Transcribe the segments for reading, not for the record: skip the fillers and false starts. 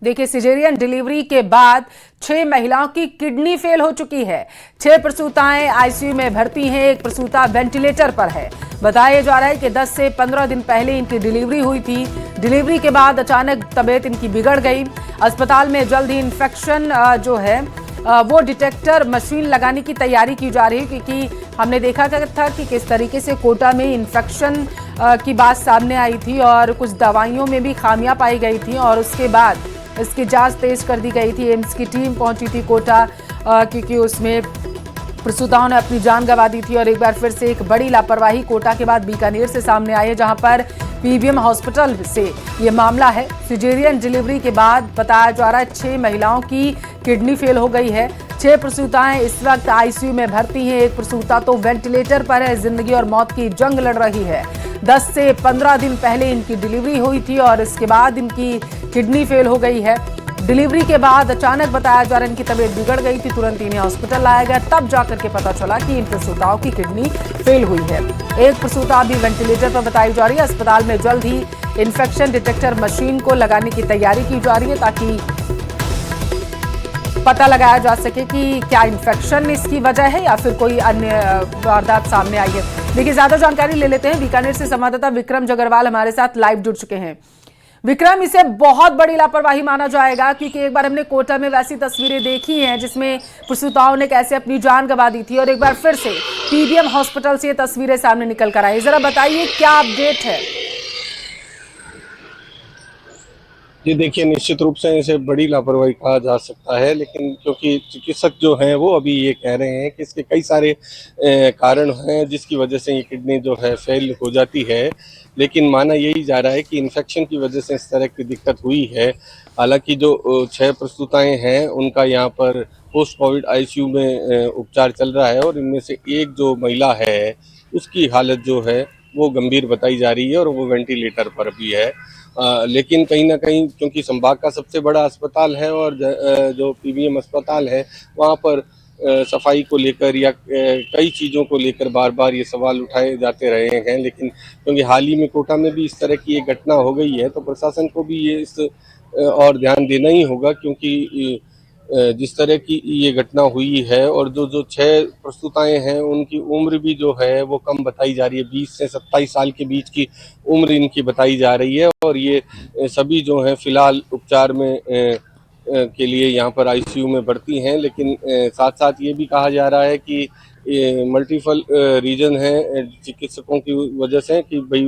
देखिए, caesarean delivery के बाद 6 महिलाओं की किडनी फेल हो चुकी है। 6 प्रसूताएं आईसीयू में भर्ती हैं, एक प्रसूता वेंटिलेटर पर है। बताया जा रहा है कि 10 से 15 दिन पहले इनकी डिलीवरी हुई थी। डिलीवरी के बाद अचानक तबीयत इनकी बिगड़ गई। अस्पताल में जल्द ही इन्फेक्शन जो है वो डिटेक्टर मशीन लगाने की तैयारी की जा रही है, क्योंकि हमने देखा था कि किस तरीके से कोटा में इन्फेक्शन की बात सामने आई थी और कुछ दवाइयों में भी खामियां पाई गई थी और उसके बाद इसकी जांच तेज कर दी गई थी। एम्स की टीम पहुंची थी कोटा, क्योंकि उसमें प्रसूताओं ने अपनी जान गंवा दी थी। और एक बार फिर से एक बड़ी लापरवाही कोटा के बाद बीकानेर से सामने आई है, जहां पर पीबीएम हॉस्पिटल से ये मामला है। सिजेरियन डिलीवरी के बाद बताया जा रहा है 6 महिलाओं की किडनी फेल हो गई है। 6 प्रसूताएं इस वक्त आईसीयू में भर्ती हैं, एक प्रसूता तो वेंटिलेटर पर है। जिंदगी और मौत की जंग लड़ रही है। 10 से 15 दिन पहले इनकी डिलीवरी हुई थी और इसके बाद इनकी किडनी फेल हो गई है। डिलीवरी के बाद अचानक बताया जा रहा है इनकी तबीयत बिगड़ गई थी। तुरंत इन्हें हॉस्पिटल लाया गया, तब जाकर के पता चला कि इन प्रसूताओं की किडनी फेल हुई है। एक प्रसूता अभी वेंटिलेटर पर बताई जा रही है। अस्पताल में जल्द ही इन्फेक्शन डिटेक्टर मशीन को लगाने की तैयारी की जा रही है, ताकि पता लगाया जा सके कि क्या इन्फेक्शन इसकी वजह है या फिर कोई अन्य वारदात सामने आई है। देखिए, ज्यादा जानकारी ले लेते हैं। बीकानेर से संवाददाता विक्रम जगरवाल हमारे साथ लाइव जुड़ चुके हैं। विक्रम, इसे बहुत बड़ी लापरवाही माना जाएगा, क्योंकि एक बार हमने कोटा में वैसी तस्वीरें देखी हैं जिसमें प्रसूताओं ने कैसे अपनी जान गंवा दी थी, और एक बार फिर से पीबीएम हॉस्पिटल से ये तस्वीरें सामने निकल कर आई। जरा बताइए क्या अपडेट है। जी देखिए, निश्चित रूप से इसे बड़ी लापरवाही कहा जा सकता है, लेकिन क्योंकि चिकित्सक जो हैं वो अभी ये कह रहे हैं कि इसके कई सारे कारण हैं जिसकी वजह से ये किडनी जो है फेल हो जाती है। लेकिन माना यही जा रहा है कि इन्फेक्शन की वजह से इस तरह की दिक्कत हुई है। हालांकि जो 6 प्रसूताएं हैं उनका यहाँ पर पोस्ट कोविड आईसीयू में उपचार चल रहा है, और इनमें से एक जो महिला है उसकी हालत जो है वो गंभीर बताई जा रही है और वो वेंटिलेटर पर भी है। लेकिन कहीं ना कहीं क्योंकि संभाग का सबसे बड़ा अस्पताल है और जो पीबीएम अस्पताल है वहाँ पर सफाई को लेकर या कई चीज़ों को लेकर बार बार ये सवाल उठाए जाते रहे हैं। लेकिन क्योंकि हाल ही में कोटा में भी इस तरह की एक घटना हो गई है, तो प्रशासन को भी ये इस और ध्यान देना ही होगा, क्योंकि जिस तरह की ये घटना हुई है और जो 6 प्रस्तुताएं हैं उनकी उम्र भी जो है वो कम बताई जा रही है। 20 से 27 साल के बीच की उम्र इनकी बताई जा रही है, और ये सभी जो हैं फिलहाल उपचार में के लिए यहाँ पर आईसीयू में भर्ती हैं। लेकिन साथ साथ ये भी कहा जा रहा है कि मल्टीपल रीजन है चिकित्सकों की वजह से कि भाई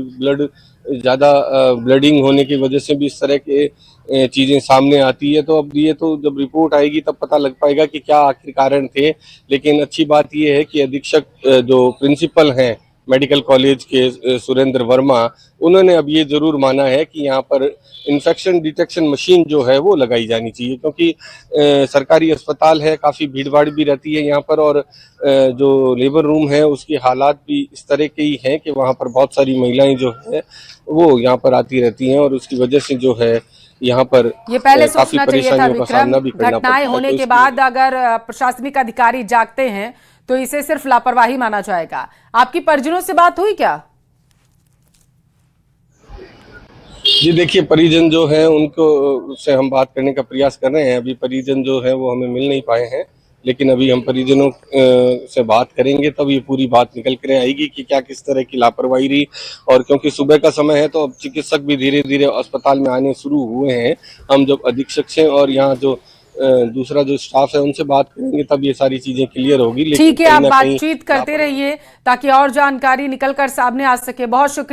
ज़्यादा ब्लडिंग होने की वजह से भी इस तरह के चीज़ें सामने आती है। तो अब ये तो जब रिपोर्ट आएगी तब पता लग पाएगा कि क्या आखिर कारण थे। लेकिन अच्छी बात ये है कि अधीक्षक जो प्रिंसिपल हैं मेडिकल कॉलेज के सुरेंद्र वर्मा, उन्होंने अब ये जरूर माना है कि यहाँ पर इन्फेक्शन डिटेक्शन मशीन जो है वो लगाई जानी चाहिए, क्योंकि सरकारी अस्पताल है, काफ़ी भीड़ भाड़ भी रहती है यहाँ पर, और जो लेबर रूम है उसके हालात भी इस तरह के ही हैं कि वहाँ पर बहुत सारी महिलाएं जो है वो यहाँ पर आती रहती हैं, और उसकी वजह से जो है यहाँ पर ये पहले काफी सोचना चाहिए था परेशानियों का सामना भी विक्रम। करना पड़ता घटनाएं है। होने तो के बाद अगर प्रशासनिक अधिकारी जागते हैं तो इसे सिर्फ लापरवाही माना जाएगा। आपकी परिजनों से बात हुई क्या? जी देखिए, परिजन जो है उनको से हम बात करने का प्रयास कर रहे हैं। अभी परिजन जो है वो हमें मिल नहीं पाए हैं, लेकिन अभी हम परिजनों से बात करेंगे तब ये पूरी बात निकल कर आएगी कि क्या किस तरह की लापरवाही रही। और क्योंकि सुबह का समय है तो अब चिकित्सक भी धीरे धीरे अस्पताल में आने शुरू हुए हैं। हम जब अधीक्षक से और यहाँ जो दूसरा जो स्टाफ है उनसे बात करेंगे तब ये सारी चीजें क्लियर होगी। लेकिन ठीक है, आप बातचीत करते रहिए ताकि और जानकारी निकल कर सामने आ सके। बहुत शुक्रिया।